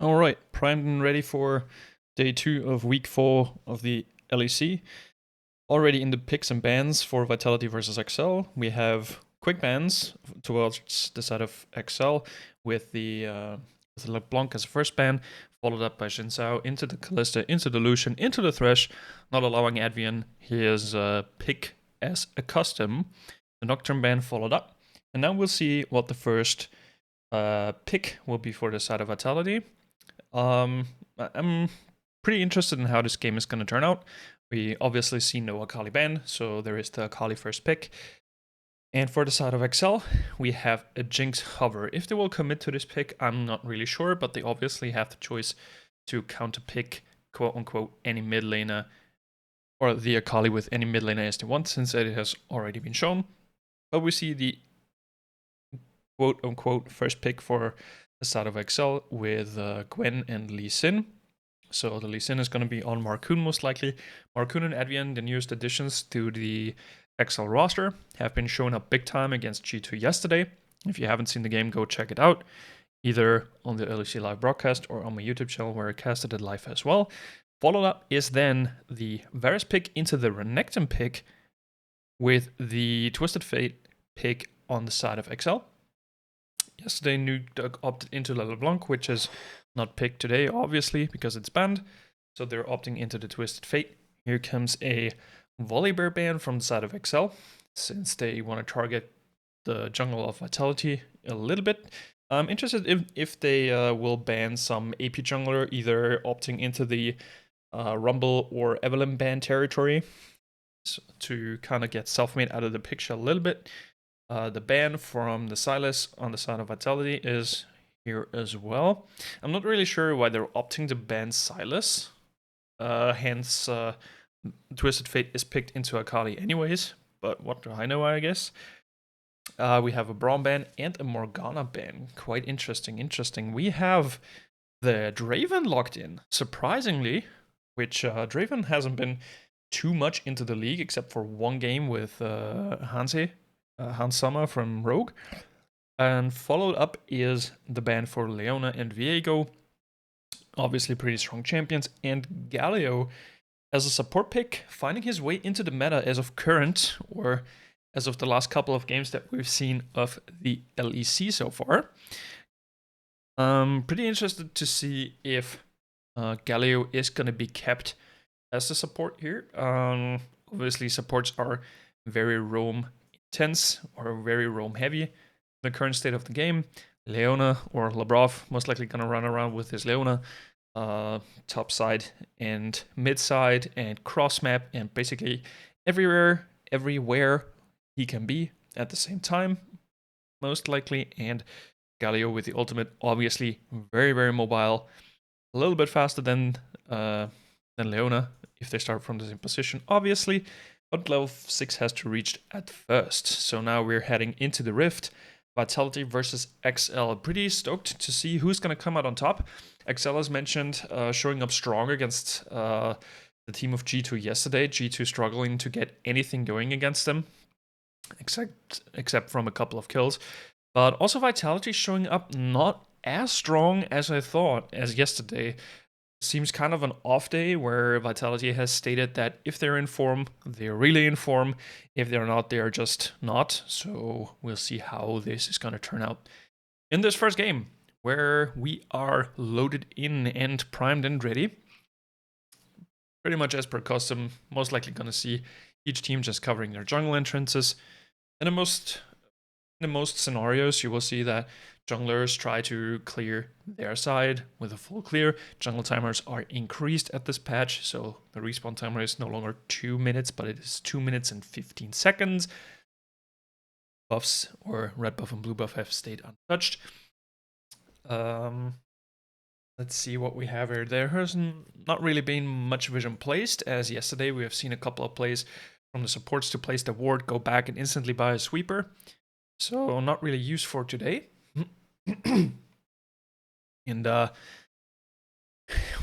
All right, primed and ready for day 2 of week 4 of the LEC. Already in the picks and bans for Vitality versus XL, we have quick bans towards the side of XL with the LeBlanc as a first ban, followed up by Xin Zhao into the Callista, into the Lucian, into the Thresh, not allowing Advian his pick as a custom. The Nocturne ban followed up, and now we'll see what the first pick will be for the side of Vitality. I'm pretty interested in how this game is going to turn out. We obviously see no Akali ban, so there is the Akali first pick. And for the side of XL, we have a Jinx hover. If they will commit to this pick, I'm not really sure, but they obviously have the choice to counter-pick, quote-unquote, any mid laner, or the Akali with any mid laner as they want, since it has already been shown. But we see the quote-unquote first pick for the side of XL with Gwen and Lee Sin. So the Lee Sin is going to be on Marcoon most likely. Marcoon and Advian, the newest additions to the XL roster, have been shown up big time against G2 yesterday. If you haven't seen the game, go check it out, either on the LEC live broadcast or on my YouTube channel where I casted it live as well. Followed up is then the Varus pick into the Renekton pick with the Twisted Fate pick on the side of XL. Yesterday, Nuke opted into LeBlanc, which is not picked today, obviously, because it's banned. So they're opting into the Twisted Fate. Here comes a Volibear ban from the side of XL, since they want to target the jungle of Vitality a little bit. I'm interested if they will ban some AP jungler, either opting into the Rumble or Evelyn ban territory, so to kind of get Selfmade out of the picture a little bit. The ban from the Silas on the side of Vitality is here as well. I'm not really sure why they're opting to ban Silas. Hence, Twisted Fate is picked into Akali anyways, but what do I know, I guess. We have a Braum ban and a Morgana ban. Quite interesting. We have the Draven locked in, surprisingly, which Draven hasn't been too much into the league except for one game with Hans Sommer from Rogue. And followed up is the ban for Leona and Viego. Obviously pretty strong champions. And Galio as a support pick, finding his way into the meta as of current, or as of the last couple of games that we've seen of the LEC so far. Pretty interested to see if Galio is going to be kept as a support here. Obviously supports are very roam intense or very roam heavy. The current state of the game, Leona or Labrov most likely gonna run around with his Leona top side and mid side and cross map and basically everywhere he can be at the same time, most likely. And Galio with the ultimate, obviously very mobile, a little bit faster than Leona if they start from the same position, obviously, but level 6 has to reach at first. So now we're heading into the Rift. Vitality versus XL. Pretty stoked to see who's going to come out on top. XL, as mentioned, showing up strong against the team of G2 yesterday. G2 struggling to get anything going against them, except from a couple of kills. But also Vitality showing up not as strong as I thought as yesterday. Seems kind of an off day where Vitality has stated that if they're in form, they're really in form. If they're not, they're just not. So we'll see how this is going to turn out in this first game, where we are loaded in and primed and ready. Pretty much as per custom, most likely going to see each team just covering their jungle entrances. And in most scenarios, you will see that junglers try to clear their side with a full clear. Jungle timers are increased at this patch, so the respawn timer is no longer 2 minutes, but it is 2 minutes and 15 seconds. Buffs, or red buff and blue buff, have stayed untouched. Let's see what we have here. There has not really been much vision placed, as yesterday we have seen a couple of plays from the supports to place the ward, go back and instantly buy a sweeper. So not really used for today. And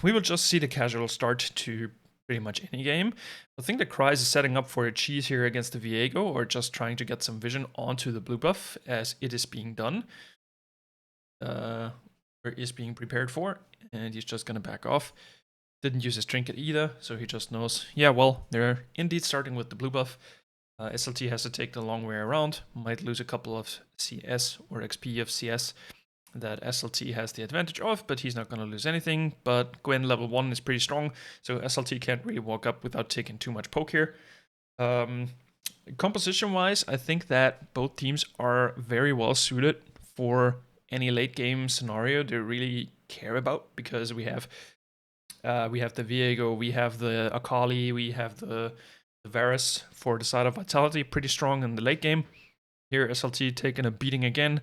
we will just see the casual start to pretty much any game. I think the Kryze is setting up for a cheese here against the Viego, or just trying to get some vision onto the blue buff as it is being done. We're is being prepared for, and he's just gonna back off. Didn't use his trinket either, so he just knows, yeah, well, they're indeed starting with the blue buff. SLT has to take the long way around, might lose a couple of CS or XP of CS that SLT has the advantage of, but he's not going to lose anything. But Gwen level 1 is pretty strong, so SLT can't really walk up without taking too much poke here. Composition-wise, I think that both teams are very well suited for any late game scenario they really care about, because we have the Viego, we have the Akali, we have the Varus for the side of Vitality, pretty strong in the late game. Here, SLT taking a beating again,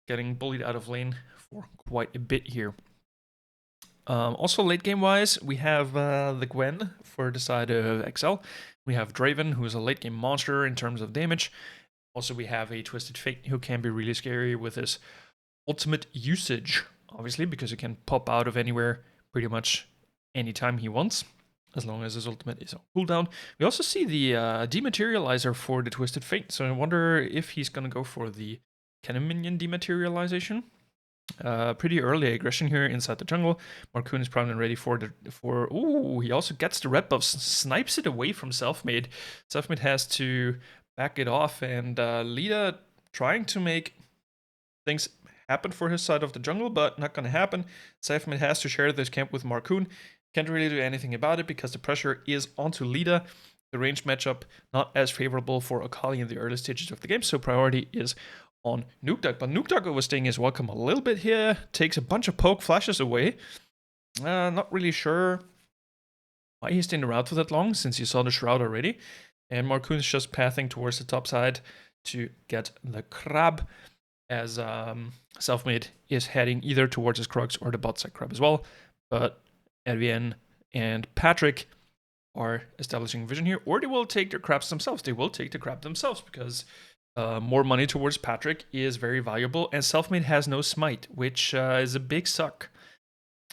getting bullied out of lane for quite a bit here. Also, late game wise, we have the Gwen for the side of XL. We have Draven, who is a late game monster in terms of damage. Also, we have a Twisted Fate who can be really scary with his ultimate usage, obviously, because he can pop out of anywhere pretty much anytime he wants, as long as his ultimate is on cooldown. We also see the dematerializer for the Twisted Fate, so I wonder if he's gonna go for the Cannon Minion dematerialization. Pretty early aggression here inside the jungle. Marcoon is probably ready for ooh, he also gets the red buff, snipes it away from Selfmade. Selfmade has to back it off, and Lida trying to make things happen for his side of the jungle, but not gonna happen. Selfmade has to share this camp with Marcoon. Can't really do anything about it because the pressure is onto Lida. The range matchup not as favorable for Akali in the early stages of the game, so priority is on Nukeduck. But Nukeduck overstaying his welcome a little bit here, takes a bunch of poke flashes away. Not really sure why he's staying around for that long, since you saw the Shroud already. And Marcoon's just pathing towards the top side to get the crab, as Selfmade is heading either towards his Crux or the bot side crab as well. But Advienne and Patrick are establishing vision here, or they will take their crabs themselves. They will take the crab themselves, because more money towards Patrick is very valuable, and Selfmade has no smite, which is a big suck.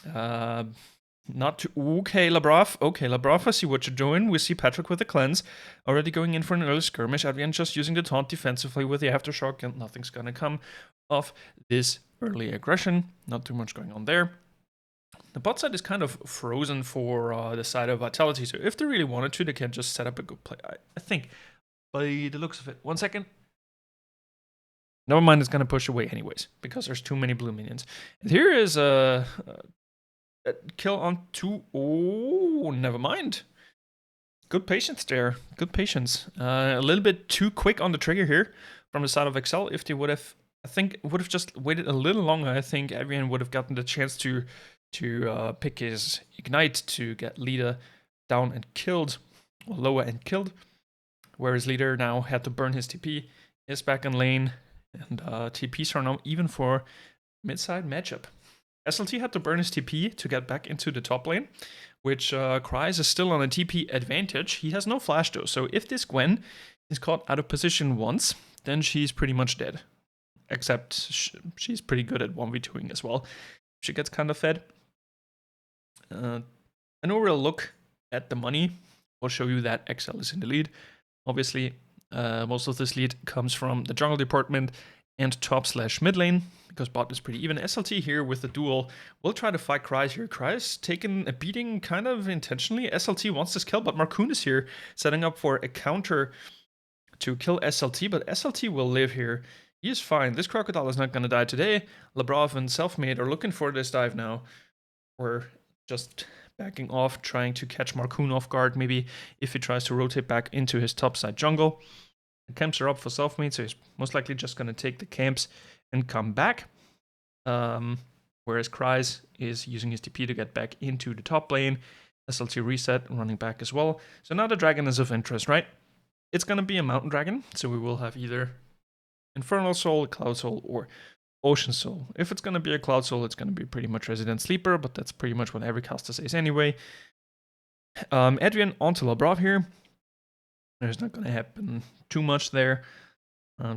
Not to... Okay, Labrov. Okay, Labrov, I see what you're doing. We see Patrick with the cleanse, already going in for an early skirmish. Advienne just using the taunt defensively with the aftershock, and nothing's gonna come of this early aggression. Not too much going on there. The bot side is kind of frozen for the side of Vitality, so if they really wanted to, they can just set up a good play. I think, by the looks of it. 1 second. Never mind, it's going to push away anyways, because there's too many blue minions. And here is a kill on 2. Oh, never mind. Good patience there. Good patience. A little bit too quick on the trigger here from the side of XL. If they would have, I think, would have just waited a little longer, I think Advienne would have gotten the chance to pick his Ignite to get Lida down and killed, or lower and killed. Whereas Leader now had to burn his TP, is back in lane, and TPs are now even for mid-side matchup. SLT had to burn his TP to get back into the top lane, which Kryze is still on a TP advantage. He has no flash though, so if this Gwen is caught out of position once, then she's pretty much dead. Except she's pretty good at 1v2ing as well. She gets kind of fed. An overall look at the money will show you that XL is in the lead. Obviously, most of this lead comes from the jungle department and top/mid lane, because bot is pretty even. SLT here with the duel will try to fight Kryze here. Kryze taking a beating kind of intentionally. SLT wants this kill, but Marcoon is here setting up for a counter to kill SLT, but SLT will live here. He is fine. This crocodile is not going to die today. Labrov and Selfmade are looking for this dive now. We're just backing off, trying to catch Marcoon off guard, maybe if he tries to rotate back into his topside jungle. The camps are up for Selfmade, so he's most likely just going to take the camps and come back. Whereas Kryze is using his TP to get back into the top lane. SLT reset, running back as well. So now the dragon is of interest, right? It's going to be a mountain dragon, so we will have either Infernal Soul, Cloud Soul, or Ocean Soul. If it's going to be a Cloud Soul, it's going to be pretty much Resident Sleeper, but that's pretty much what every caster says anyway. Advienne onto Labrov here. There's not going to happen too much there.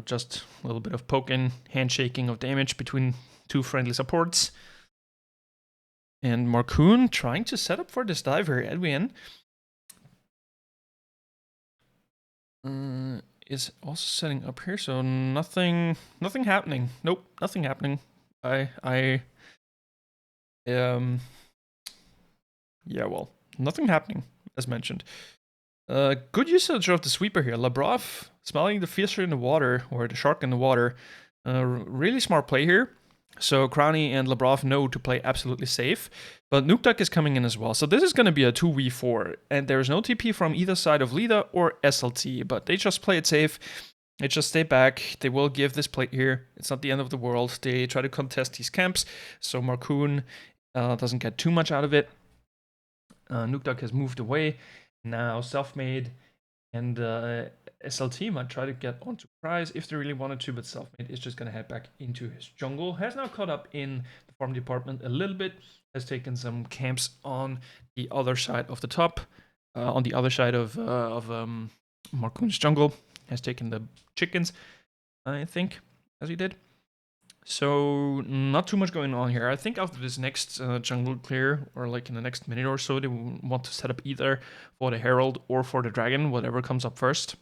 Just a little bit of poking, handshaking of damage between two friendly supports. And Marcoon trying to set up for this dive here. Advienne is also setting up here, so nothing happening. Nope, nothing happening. I Yeah, well, nothing happening, as mentioned. Good usage of the sweeper here. Labrov smelling the fisher in the water, or the shark in the water. Really smart play here. So Crowny and Labrov know to play absolutely safe. But Nukduck is coming in as well. So this is going to be a 2v4. And there's no TP from either side of Lida or SLT. But they just play it safe. They just stay back. They will give this plate here. It's not the end of the world. They try to contest these camps. So Marcoon doesn't get too much out of it. Nukduck has moved away. Now Selfmade and SLT might try to get onto Prize if they really wanted to, but Selfmade is just going to head back into his jungle. Has now caught up in the farm department a little bit. Has taken some camps on the other side of the top, on the other side of Marcoon's jungle. Has taken the chickens, I think, as he did. So not too much going on here. I think after this next jungle clear, or like in the next minute or so, they want to set up either for the Herald or for the Dragon, whatever comes up first.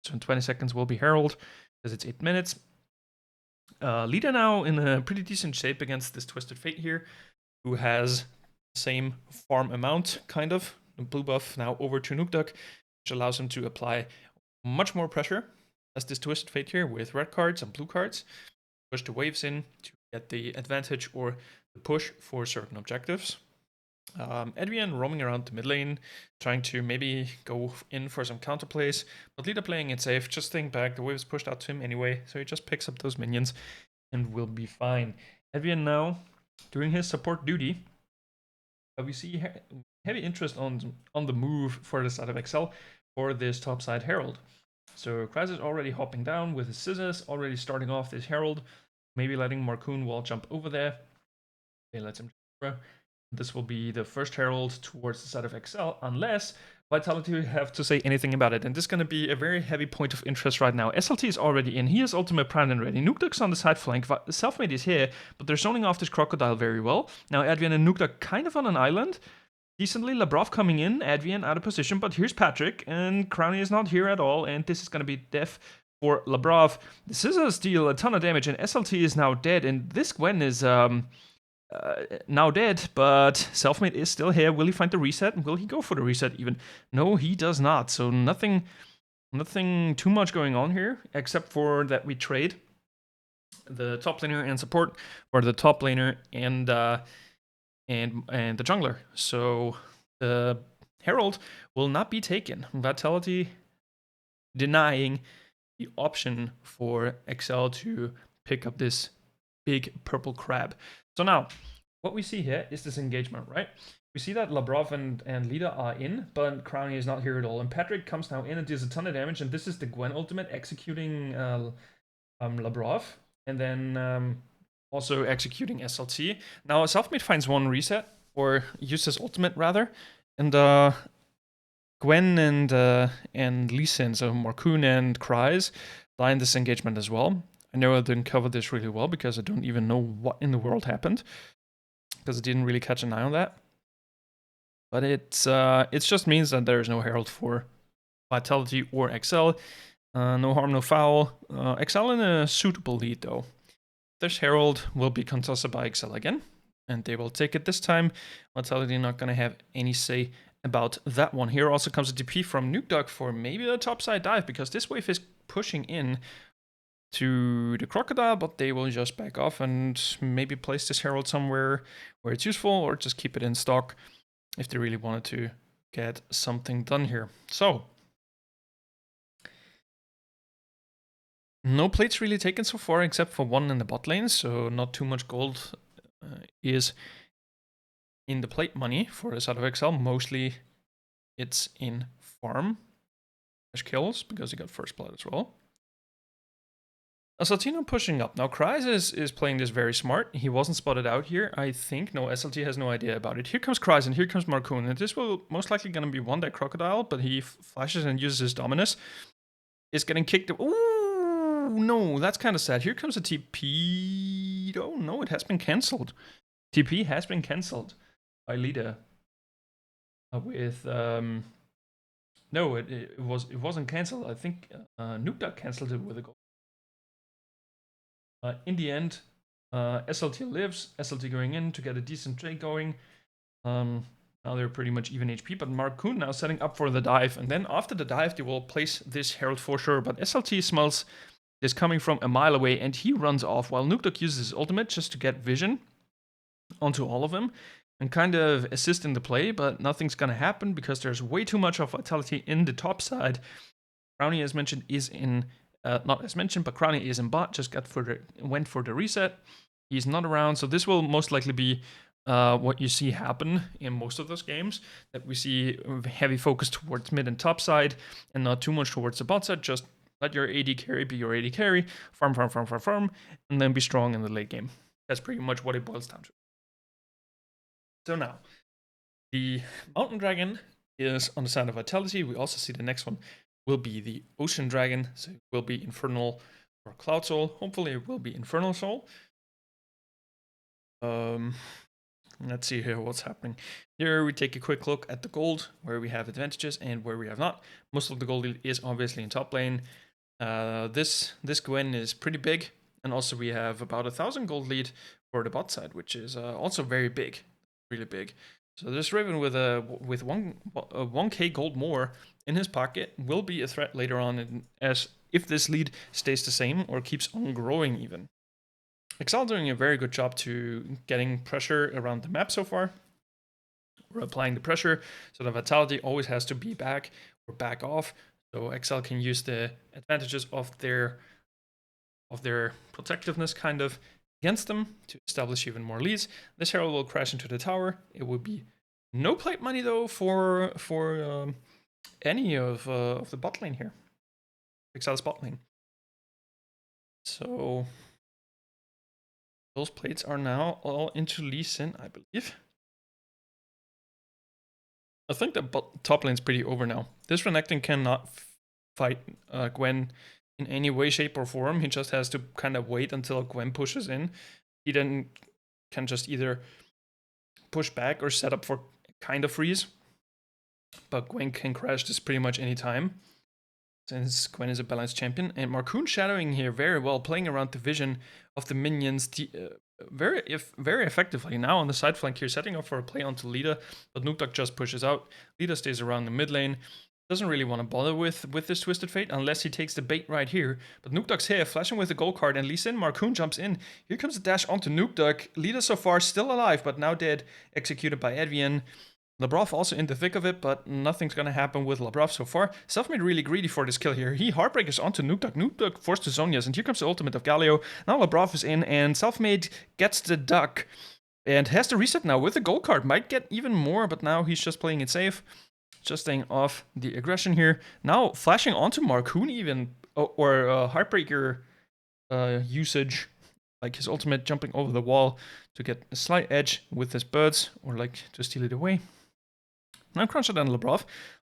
So in 20 seconds will be Herald, because it's 8 minutes. Lida now in a pretty decent shape against this Twisted Fate here, who has the same farm amount, kind of. The blue buff now over to Nukduck, which allows him to apply much more pressure as this Twisted Fate here with red cards and blue cards. Push the waves in to get the advantage or the push for certain objectives. Edvian roaming around the mid lane, trying to maybe go in for some counterplays, but Lida playing it safe, just staying back. The waves pushed out to him anyway, so he just picks up those minions and will be fine. Edvian now doing his support duty. We see heavy interest on the move for the side of XL for this topside Herald. So Kraz is already hopping down with his scissors, already starting off this Herald. Maybe letting Marcoon wall jump over there. Okay, lets him jump. This will be the first Herald towards the side of XL, unless Vitality have to say anything about it. And this is going to be a very heavy point of interest right now. SLT is already in. He has Ultimate Prime and ready. Nukduck's on the side flank. Selfmade is here, but they're zoning off this Crocodile very well. Now Advian and Nukduck kind of on an island. Decently, Labrov coming in, Advian out of position, but here's Patrick, and Crowny is not here at all, and this is going to be death for Labrov. The scissors deal a ton of damage, and SLT is now dead, and this Gwen is now dead, but Selfmade is still here. Will he find the reset? Will he go for the reset even? No, he does not, so nothing too much going on here, except for that we trade the top laner and support, or the top laner and the jungler. So the Herald will not be taken. Vitality denying the option for XL to pick up this big purple crab. So now, what we see here is this engagement, right? We see that Labrov and Lida are in, but Crowny is not here at all. And Patrick comes now in and deals a ton of damage, and this is the Gwen ultimate executing Labrov. And then also executing SLT. Now Selfmade finds one reset, or uses ultimate rather, and Gwen and Lee Sin, so Marcoon and Cries, line this engagement as well. I know I didn't cover this really well because I don't even know what in the world happened, because I didn't really catch an eye on that. But it just means that there is no Herald for Vitality or XL. No harm, no foul. XL in a suitable lead though. This Herald will be contested by XL again, and they will take it this time. Vitality not going to have any say about that one. Here also comes a DP from Nukduck for maybe a topside dive, because this wave is pushing in to the Crocodile, but they will just back off and maybe place this Herald somewhere where it's useful, or just keep it in stock if they really wanted to get something done here. So no plates really taken so far, except for one in the bot lane, so not too much gold is in the plate money for the side of XL. Mostly it's in farm kills, because he got first blood as well. Saltino pushing up. Now Kryze is playing this very smart. He wasn't spotted out here, I think. No, SLT has no idea about it. Here comes Kryze and here comes Marcoon, and this will most likely going to be one that Crocodile, but he flashes and uses his Dominus. Is getting kicked. Ooh, no, that's kind of sad. Here comes a TP. Oh no, it has been cancelled. TP has been cancelled by Lida. With no, it wasn't cancelled. I think Nukduck cancelled it with a goal. In the end, SLT lives, SLT going in to get a decent trade going. Now they're pretty much even HP, but Marcoon now setting up for the dive, and then after the dive they will place this Herald for sure, but SLT smells this coming from a mile away, and he runs off while Nukdok uses his ultimate just to get vision onto all of them and kind of assist in the play, but nothing's gonna happen because there's way too much of vitality in the top side. Crowny, as mentioned, is in, not as mentioned, but Crowny is in bot, just went for the reset. He's not around, so this will most likely be what you see happen in most of those games, that we see heavy focus towards mid and top side and not too much towards the bot side. Just let your AD carry be your AD carry, farm, and then be strong in the late game. That's pretty much what it boils down to. So now, the Mountain Dragon is on the side of Vitality. We also see the next one will be the Ocean Dragon, so it will be Infernal or Cloud Soul. Hopefully it will be Infernal Soul. Let's see here what's happening. Here we take a quick look at the gold, where we have advantages and where we have not. Most of the gold is obviously in top lane. This Gwen is pretty big, and also we have about 1,000 gold lead for the bot side, which is also very big, really big. So this Raven with 1k gold more in his pocket will be a threat later on, as if this lead stays the same or keeps on growing even. XL doing a very good job to getting pressure around the map so far. We're applying the pressure, so the vitality always has to be back or back off, so XL can use the advantages of their protectiveness kind of against them to establish even more leads. This Herald will crash into the tower. It would be no plate money though for any of the bot lane here, XL's bot lane. So those plates are now all into Lee Sin, I believe. I think the top lane's pretty over now. This Renekton cannot fight Gwen in any way, shape, or form. He just has to kind of wait until Gwen pushes in. He then can just either push back or set up for kind of freeze. But Gwen can crash this pretty much any time, since Gwen is a balanced champion. And Marcoon shadowing here very well, playing around the vision of the minions very effectively. Now on the side flank here, setting up for a play onto Lida, but Nukdok just pushes out. Lida stays around the mid lane. Doesn't really want to bother with this Twisted Fate unless he takes the bait right here. But Nukdok's here, flashing with the gold card, and Lee Sin, Marcoon jumps in. Here comes the dash onto Nukdok. Lida so far still alive, but now dead, executed by Edvian. Labrov also in the thick of it, but nothing's gonna happen with Labrov so far. Selfmade really greedy for this kill here. He Heartbreakers onto Nukdok. Nukdok forced to Zonias, and here comes the ultimate of Galio. Now Labrov is in, and Selfmade gets the duck. And has to reset now with the gold card. Might get even more, but now he's just playing it safe. Just staying off the aggression here. Now flashing onto Marcoon even, or Heartbreaker usage. Like his ultimate jumping over the wall to get a slight edge with his birds, or like to steal it away. Now Cruncher and Labrov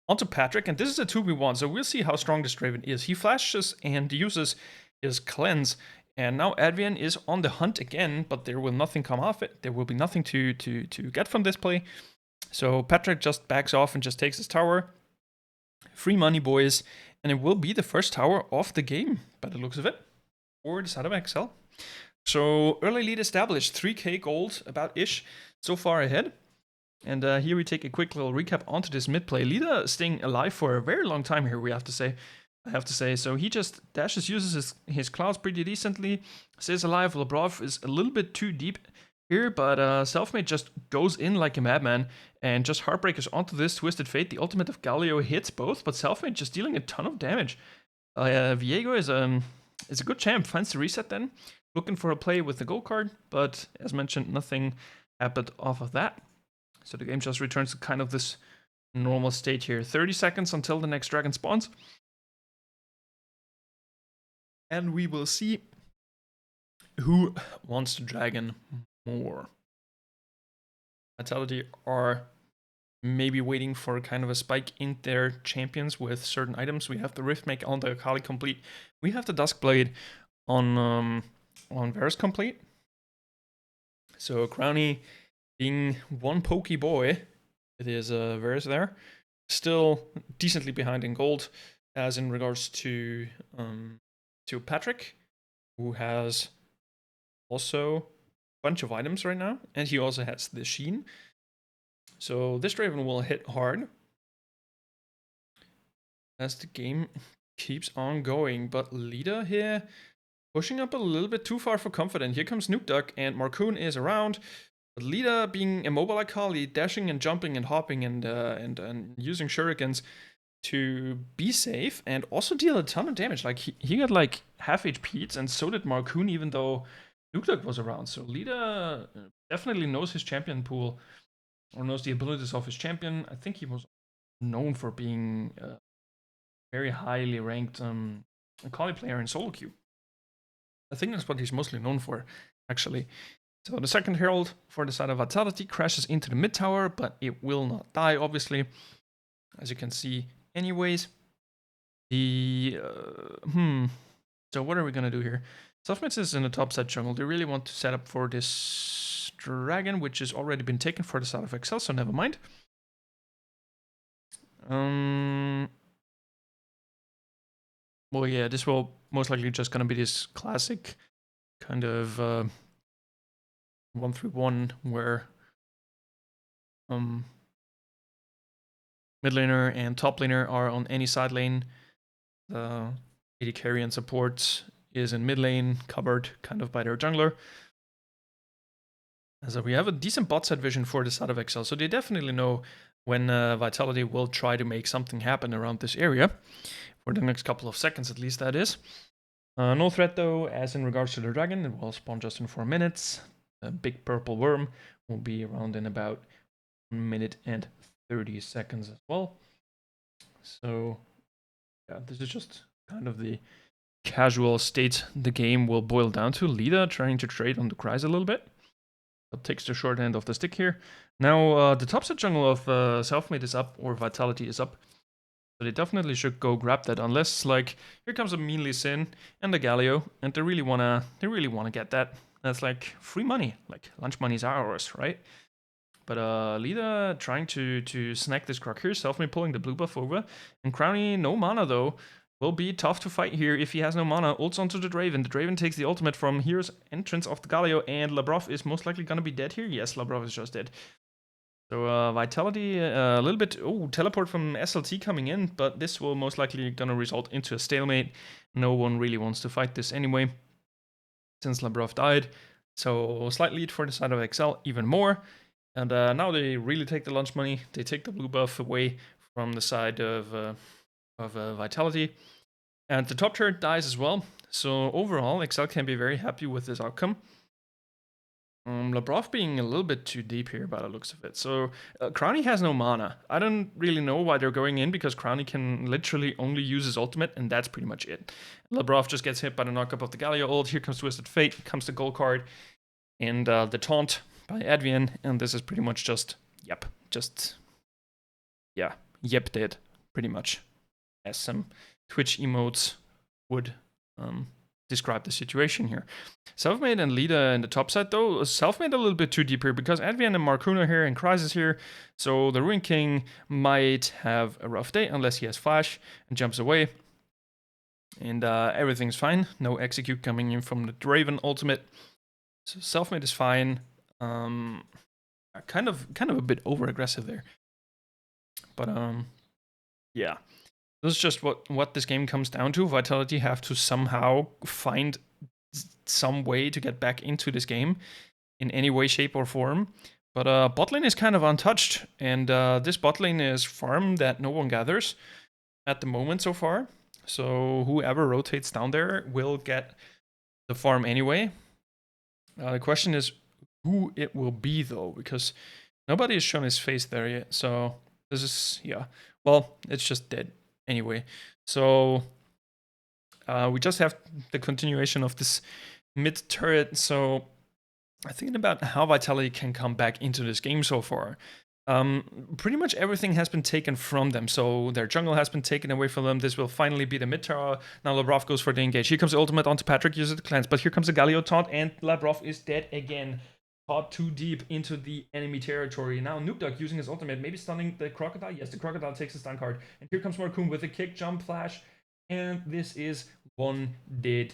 onto Patrick, and this is a 2v1, so we'll see how strong this Draven is. He flashes and uses his cleanse, and now Advian is on the hunt again, but there will nothing come off it. There will be nothing to get from this play. So Patrick just backs off and just takes his tower. Free money, boys, and it will be the first tower of the game, by the looks of it, for the side of XL. So early lead established, 3k gold about-ish, so far ahead. And here we take a quick little recap onto this mid play. Lida staying alive for a very long time here, I have to say. So he just dashes, uses his clouds pretty decently, stays alive. Labrov is a little bit too deep here, but Selfmade just goes in like a madman and just Heartbreakers onto this Twisted Fate. The ultimate of Galio hits both, but Selfmade just dealing a ton of damage. Viego is a good champ, finds the reset then. Looking for a play with the gold card, but as mentioned, nothing happened off of that. So the game just returns to kind of this normal state here. 30 seconds until the next dragon spawns. And we will see who wants the dragon more. Vitality are maybe waiting for kind of a spike in their champions with certain items. We have the Riftmake on the Akali complete. We have the Duskblade on Varus complete. So Crowny, being one pokey boy, it is Varus there. Still decently behind in gold, as in regards to Patrick, who has also bunch of items right now, and he also has the Sheen. So this Draven will hit hard as the game keeps on going. But Lida here pushing up a little bit too far for comfort, and here comes Nukeduck, and Marcoon is around. But Lida being immobile like Kali, dashing and jumping and hopping and using shurikens to be safe and also deal a ton of damage. Like he got like half HP'd, and so did Marcoon, even though Nukeduck was around. So Lida definitely knows his champion pool, or knows the abilities of his champion. I think he was known for being a very highly ranked Kali player in solo queue. I think that's what he's mostly known for, actually. So the second Herald for the side of Vitality crashes into the mid tower, but it will not die, obviously, as you can see anyways. So what are we gonna do here? Selfmates is in the top side jungle. They really want to set up for this dragon, which has already been taken for the side of XL, so never mind. Well, yeah, this will most likely just gonna be this classic kind of 1-3-1 where mid laner and top laner are on any side lane. The AD carry and support is in mid lane, covered kind of by their jungler. So we have a decent bot side vision for the side of XL, so they definitely know when Vitality will try to make something happen around this area. For the next couple of seconds at least, that is. No threat though, as in regards to the dragon, it will spawn just in 4 minutes. The big purple worm will be around in about 1 minute and 30 seconds as well. So yeah, this is just kind of the casual state the game will boil down to. Lida trying to trade on the Cries a little bit, but takes the short end of the stick here. Now the top side jungle of Selfmade is up, or Vitality is up. So they definitely should go grab that, unless like here comes a mean Lee Sin and the Galio, and they really wanna get that. That's like free money, like lunch money's ours, right? But Lida trying to snag this Croc here, Selfmade pulling the blue buff over, and Crowny no mana though. Will be tough to fight here if he has no mana. Ults onto the Draven. The Draven takes the ultimate from here's entrance of the Galio, and Labrov is most likely gonna be dead here. Yes, Labrov is just dead. So Vitality, a little bit, teleport from SLT coming in, but this will most likely gonna result into a stalemate. No one really wants to fight this anyway, since Labrov died. So slight lead for the side of XL, even more. And now they really take the lunch money. They take the blue buff away from the side of Vitality. And the top turret dies as well. So overall, XL can be very happy with this outcome. Labrov being a little bit too deep here by the looks of it. So Crowny has no mana. I don't really know why they're going in, because Crowny can literally only use his ultimate, and that's pretty much it. Labrov just gets hit by the knockup of the Galio ult. Here comes Twisted Fate, comes the gold card, and the taunt by Advian, and this is pretty much just, yep dead, pretty much, as some Twitch emotes would describe the situation here. Selfmade and Lida in the top side though. Selfmade a little bit too deep here, because Advian and Marcoon are here and Cries here, so the Ruin King might have a rough day unless he has flash and jumps away. And everything's fine. No execute coming in from the Draven ultimate. So Selfmade is fine. Kind of a bit over aggressive there. But yeah. This is just what this game comes down to. Vitality have to somehow find some way to get back into this game in any way, shape, or form. But bot lane is kind of untouched, and this bot lane is farm that no one gathers at the moment so far. So whoever rotates down there will get the farm anyway. The question is who it will be though, because nobody has shown his face there yet. So this is, yeah, well, it's just dead anyway. So we just have the continuation of this mid turret. So I'm thinking about how Vitality can come back into this game so far. Pretty much everything has been taken from them. So their jungle has been taken away from them. This will finally be the mid tower. Now Labrov goes for the engage. Here comes the ultimate onto Patrick, uses the cleanse, but here comes the Galio taunt, and Labrov is dead again. Caught too deep into the enemy territory. Now Nukeduck using his ultimate, maybe stunning the Crocodile. Yes, the Crocodile takes the stun card. And here comes Marcoon with a kick, jump, flash. And this is one dead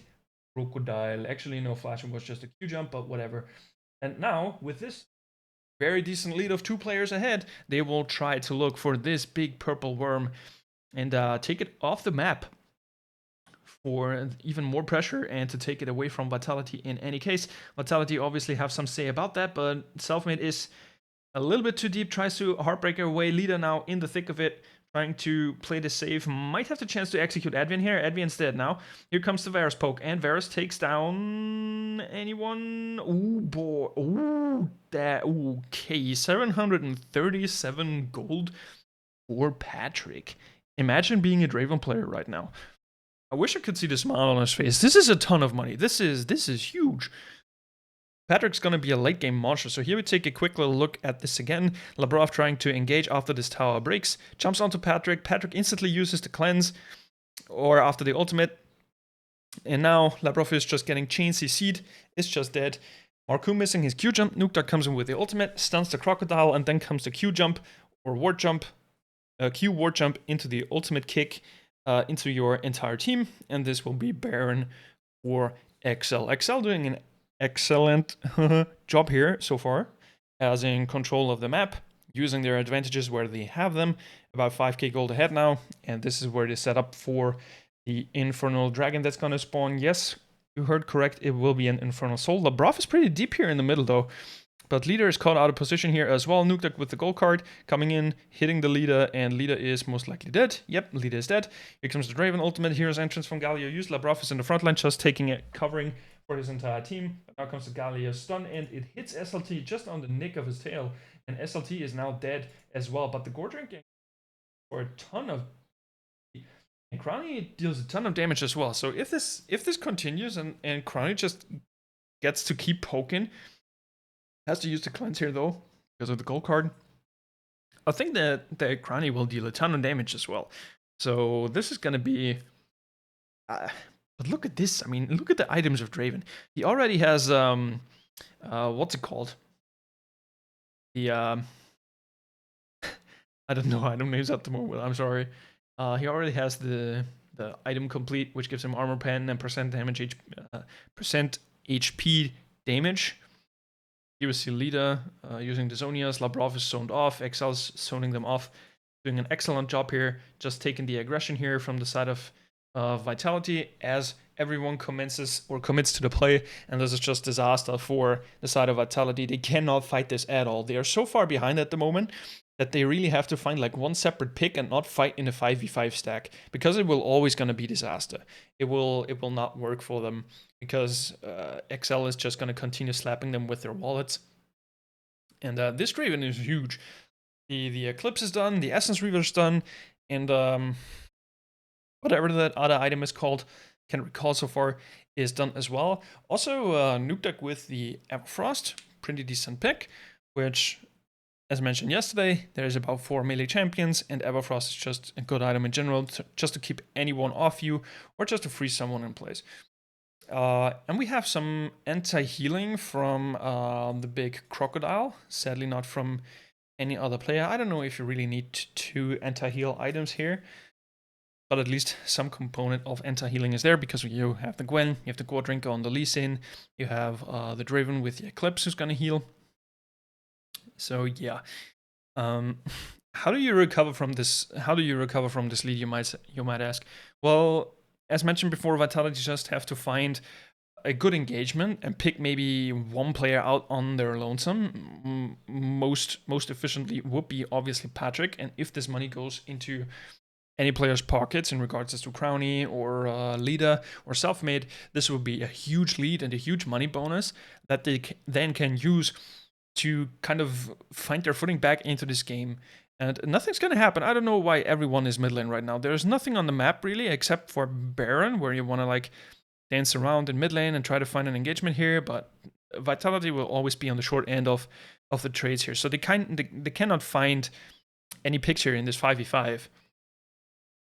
Crocodile. Actually, no flash, it was just a Q jump, but whatever. And now, with this very decent lead of 2 players ahead, they will try to look for this big purple worm and take it off the map for even more pressure and to take it away from Vitality in any case. Vitality obviously have some say about that, but Selfmade is a little bit too deep, tries to Heartbreaker away. Leader now in the thick of it, trying to play the safe. Might have the chance to execute Advian here. Advian's dead now. Here comes the Varus poke, and Varus takes down anyone. Ooh, boy. Ooh, that. Okay, 737 gold for Patrick. Imagine being a Draven player right now. I wish I could see the smile on his face. This is a ton of money. This is huge. Patrick's going to be a late game monster, so here we take a quick little look at this again. Labrov trying to engage after this tower breaks, jumps onto Patrick. Patrick instantly uses the cleanse, or after the ultimate. And now Labrov is just getting chain CC'd, is just dead. Marku missing his Q jump, Nukta comes in with the ultimate, stuns the crocodile, and then comes the Q jump, or ward jump, Q ward jump into the ultimate kick into your entire team, and this will be Baron for XL. XL doing an excellent job here so far, as in control of the map, using their advantages where they have them. About 5k gold ahead now, and this is where they set up for the Infernal Dragon that's gonna spawn. Yes, you heard correct, it will be an Infernal Soul. Labrov is pretty deep here in the middle though, but Leader is caught out of position here as well. Nuktak with the gold card, coming in, hitting the Leader, and Leader is most likely dead. Yep, Leader is dead. Here comes the Draven ultimate, here's entrance from Galio used. Labrov is in the front line, just taking it, covering for his entire team. Now comes the Galio stun, and it hits SLT just on the nick of his tail, and SLT is now dead as well. But the Gordon game for a ton of, and Crowny deals a ton of damage as well. So if this continues and Crowny just gets to keep poking, has to use the cleanse here though because of the gold card, I think that Crowny will deal a ton of damage as well. So this is gonna be. But look at this. I mean, look at the items of Draven. He already has what's it called? The I don't know item names at the moment. I'm sorry. He already has the item complete, which gives him armor pen and percent damage, percent HP damage. Here we see Lita using the Zonias. Labrov is zoned off. XL's zoning them off, doing an excellent job here. Just taking the aggression here from the side of Vitality as everyone commits to the play, and this is just disaster for the side of Vitality. They cannot fight this at all. They are so far behind at the moment that they really have to find like one separate pick and not fight in a 5v5 stack, because it will always gonna be disaster. It will not work for them, because XL is just gonna continue slapping them with their wallets. And this Draven is huge. The Eclipse is done, the Essence Reaver is done, and whatever that other item is called, can't recall so far, is done as well. Also, Nuktak with the Everfrost, pretty decent pick, which, as mentioned yesterday, there's about 4 melee champions, and Everfrost is just a good item in general, just to keep anyone off you, or just to freeze someone in place. And we have some anti-healing from the big crocodile, sadly not from any other player. I don't know if you really need 2 anti-heal items here, but at least some component of anti-healing is there, because you have the Gwen, you have the Gordrinker on the Lee Sin, you have the Draven with the Eclipse who's gonna heal. So yeah, how do you recover from this? How do you recover from this lead? You might ask. Well, as mentioned before, Vitality just have to find a good engagement and pick maybe one player out on their lonesome. Most efficiently would be obviously Patrick, and if this money goes into any player's pockets in regards to Crowny or Lida or Selfmade, this would be a huge lead and a huge money bonus that they then can use to kind of find their footing back into this game. And nothing's gonna happen. I don't know why everyone is mid lane right now. There's nothing on the map really, except for Baron, where you want to like dance around in mid lane and try to find an engagement here, but Vitality will always be on the short end of the trades here. So they cannot find any picks here in this 5v5.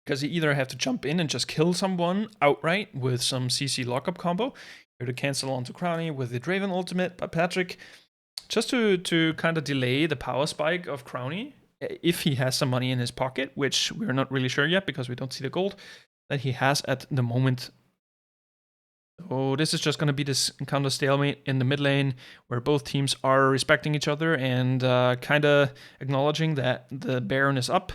Because you either have to jump in and just kill someone outright with some CC lockup combo, or to cancel onto Crowny with the Draven ultimate by Patrick, just to kind of delay the power spike of Crowny, if he has some money in his pocket, which we're not really sure yet because we don't see the gold that he has at the moment. So this is just going to be this kind of stalemate in the mid lane where both teams are respecting each other and kind of acknowledging that the Baron is up.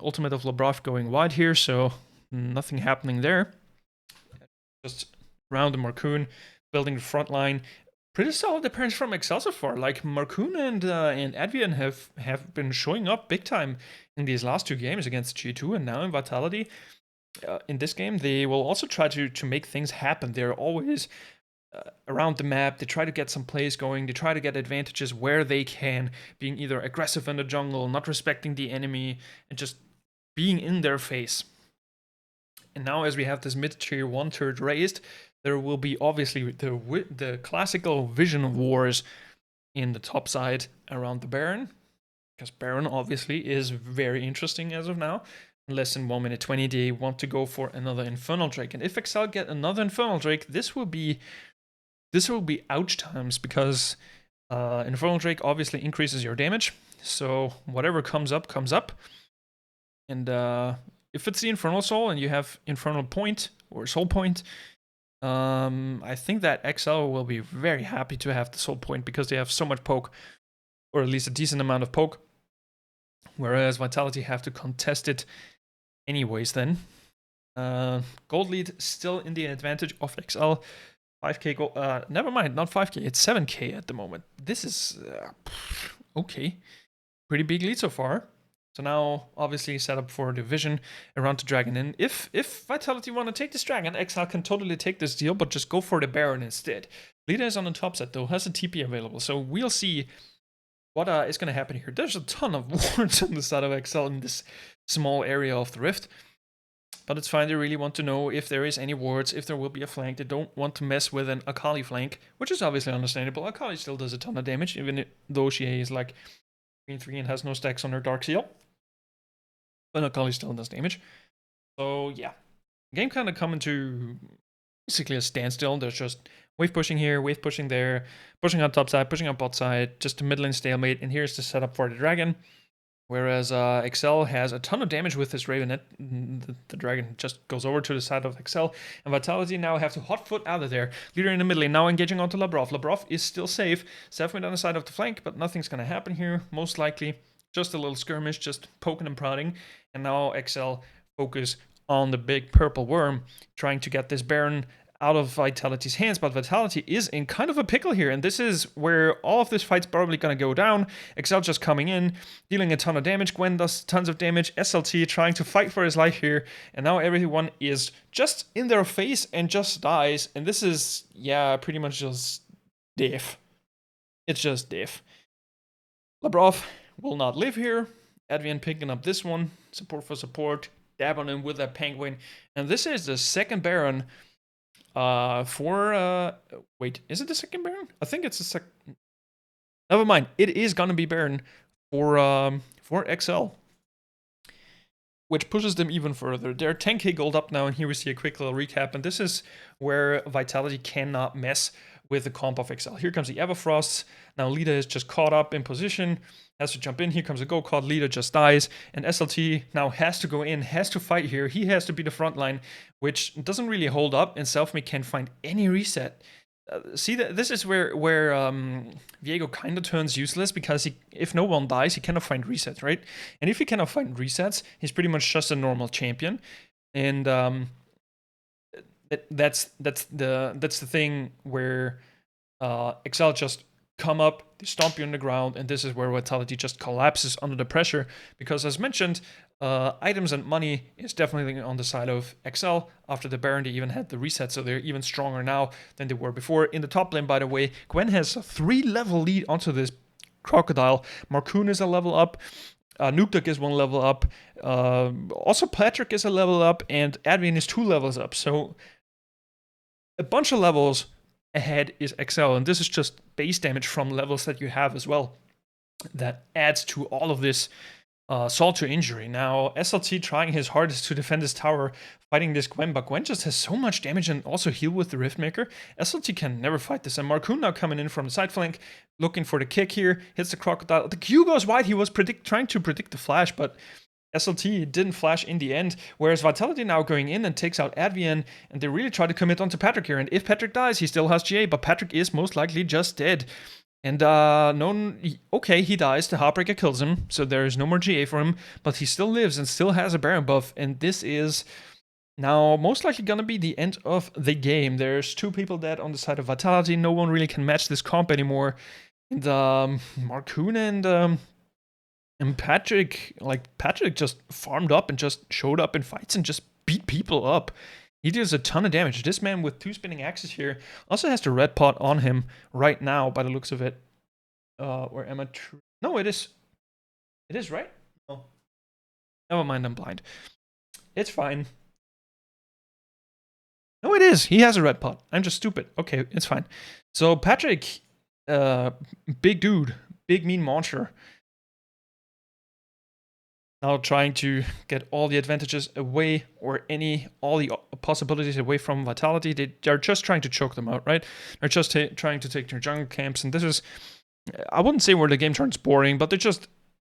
Ultimate of Labrov going wide here, so nothing happening there. Just around the Marcoon, building the front line. Pretty solid appearance from XL so far. Like Marcoon and Advian have been showing up big time in these last 2 games against G2 and now in Vitality. In this game, they will also try to make things happen. They're always around the map. They try to get some plays going. They try to get advantages where they can, being either aggressive in the jungle, not respecting the enemy, and just being in their face. And now as we have this mid-tier 1 turret raised, there will be obviously the classical vision wars in the top side around the Baron, because Baron obviously is very interesting as of now. Less than 1 minute 20, they want to go for another Infernal Drake. And if XL get another Infernal Drake, this will be ouch times, because Infernal Drake obviously increases your damage. So whatever comes up, comes up. And if it's the Infernal Soul and you have Infernal Point or Soul Point, I think that XL will be very happy to have the Soul Point, because they have so much poke, or at least a decent amount of poke. Whereas Vitality have to contest it anyways then. Gold lead still in the advantage of XL. 5k gold, never mind, not 5k, it's 7k at the moment. This is, okay. Pretty big lead so far. So now, obviously, set up for the vision around the dragon. And if Vitality want to take this dragon, XL can totally take this deal, but just go for the Baron instead. Leader is on the top set, though, has a TP available. So we'll see what is going to happen here. There's a ton of wards on the side of XL in this small area of the rift. But it's fine, they really want to know if there is any wards, if there will be a flank. They don't want to mess with an Akali flank, which is obviously understandable. Akali still does a ton of damage, even though she is like 3 and has no stacks on her Dark Seal. But Akali still does damage. So yeah, game kind of coming to basically a standstill. There's just wave pushing here, wave pushing there, pushing on top side, pushing on bot side, just a mid lane stalemate. And here's the setup for the dragon. Whereas XL has a ton of damage with his Ravenet. The dragon just goes over to the side of XL. And Vitality now have to hotfoot out of there. Leader in the mid lane now engaging onto Labrov. Labrov is still safe. Selfmade on the side of the flank, but nothing's going to happen here, most likely. Just a little skirmish, just poking and prodding. And now XL focus on the big purple worm, trying to get this Baron out of Vitality's hands, but Vitality is in kind of a pickle here, and this is where all of this fight's probably going to go down. XL just coming in, dealing a ton of damage. Gwen does tons of damage. SLT trying to fight for his life here, and now everyone is just in their face and just dies, and this is, yeah, pretty much just death. It's just death. Labrov will not live here. Advian picking up this one. Support for support. Dab on him with that penguin, and this is the second Baron wait, is it the second Baron? I think it's the second. Never mind. It is gonna be Baron for XL, which pushes them even further. They're 10k gold up now, and here we see a quick little recap. And this is where Vitality cannot mess with the comp of XL. Here comes the Everfrost. Now Lita is just caught up in position, has to jump in. Here comes a go card. Lita just dies, and SLT now has to go in, has to fight here. He has to be the front line, which doesn't really hold up, and Selfmade can't find any reset. See, this is where Viego kind of turns useless, because if no one dies, he cannot find resets, right? And if he cannot find resets, he's pretty much just a normal champion. And that's the thing where XL just come up, they stomp you on the ground, and this is where Vitality just collapses under the pressure, because as mentioned, items and money is definitely on the side of XL. After the Baron, they even had the reset, so they're even stronger now than they were before. In the top lane, by the way, Gwen has a 3-level lead onto this Crocodile. Marcoon is a level up. Nukduk is 1 level up. Also, Patrick is a level up, and Advian is 2 levels up. So a bunch of levels ahead is XL, and this is just base damage from levels that you have as well. That adds to all of this salt to injury. Now, SLT trying his hardest to defend his tower, fighting this Gwen, but Gwen just has so much damage and also heal with the Riftmaker. SLT can never fight this, and Marcoon now coming in from the side flank, looking for the kick here, hits the Crocodile. The Q goes wide. He was trying to predict the flash, but SLT didn't flash in the end, whereas Vitality now going in and takes out Advian, and they really try to commit onto Patrick here. And if Patrick dies, he still has GA, but Patrick is most likely just dead. And okay, he dies. The Heartbreaker kills him, so there is no more GA for him, but he still lives and still has a Baron buff. And this is now most likely gonna be the end of the game. There's 2 people dead on the side of Vitality. No one really can match this comp anymore. And Marcoon and Patrick, Patrick just farmed up and just showed up in fights and just beat people up. He deals a ton of damage. This man with 2 spinning axes here also has the red pot on him right now, by the looks of it. Or am I true? No, it is. It is, right? No. Never mind, I'm blind. It's fine. No, it is. He has a red pot. I'm just stupid. Okay, it's fine. So Patrick, big dude, big mean monster. Now trying to get all the advantages away, or all the possibilities away from Vitality. They're just trying to choke them out, right? They're just trying to take their jungle camps, and this is, I wouldn't say where the game turns boring, but they just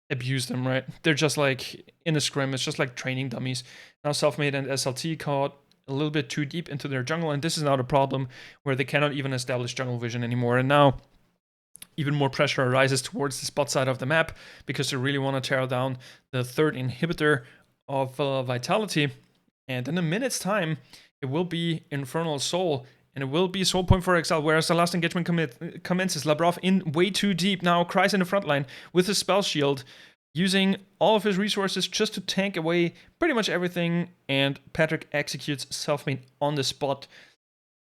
abuse them, right? They're just like in a scrim. It's just like training dummies. Now Selfmade and SLT caught a little bit too deep into their jungle, and this is now the problem where they cannot even establish jungle vision anymore. And now even more pressure arises towards the spot side of the map because they really want to tear down the 3rd inhibitor of Vitality. And in a minute's time, it will be Infernal Soul, and it will be Soul Point for XL, whereas the last engagement commences. Labrov in way too deep now, cries in the front line with his spell shield, using all of his resources just to tank away pretty much everything, and Patrick executes Selfmade on the spot.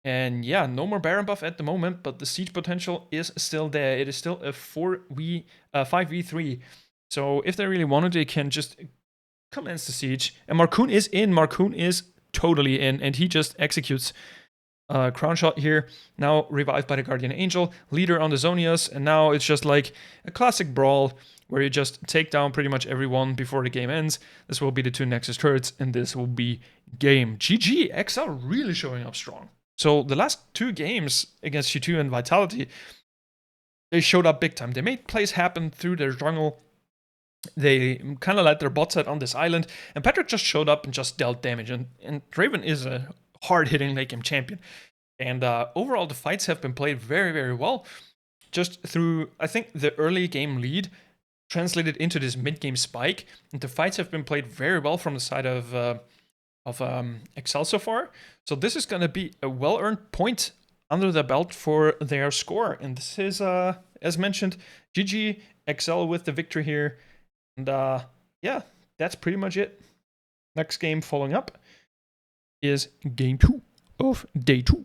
And yeah, no more Baron buff at the moment, but the siege potential is still there. It is still a 5v3. So if they really wanted, they can just commence the siege. And Marcoon is in. Marcoon is totally in, and he just executes Crown Shot here. Now revived by the Guardian Angel, leader on the Zonias, and now it's just like a classic brawl where you just take down pretty much everyone before the game ends. This will be the 2 Nexus turrets, and this will be game. GG, XL really showing up strong. So the last 2 games against G2 and Vitality, they showed up big time. They made plays happen through their jungle. They kind of let their bot set on this island, and Patrick just showed up and just dealt damage. And Draven is a hard-hitting late game champion. And overall, the fights have been played very, very well. Just through, I think, the early game lead translated into this mid-game spike. And the fights have been played very well from the side of XL so far. So this is going to be a well-earned point under the belt for their score. And this is, as mentioned, GG, XL with the victory here. And yeah, that's pretty much it. Next game following up is game 2 of day 2.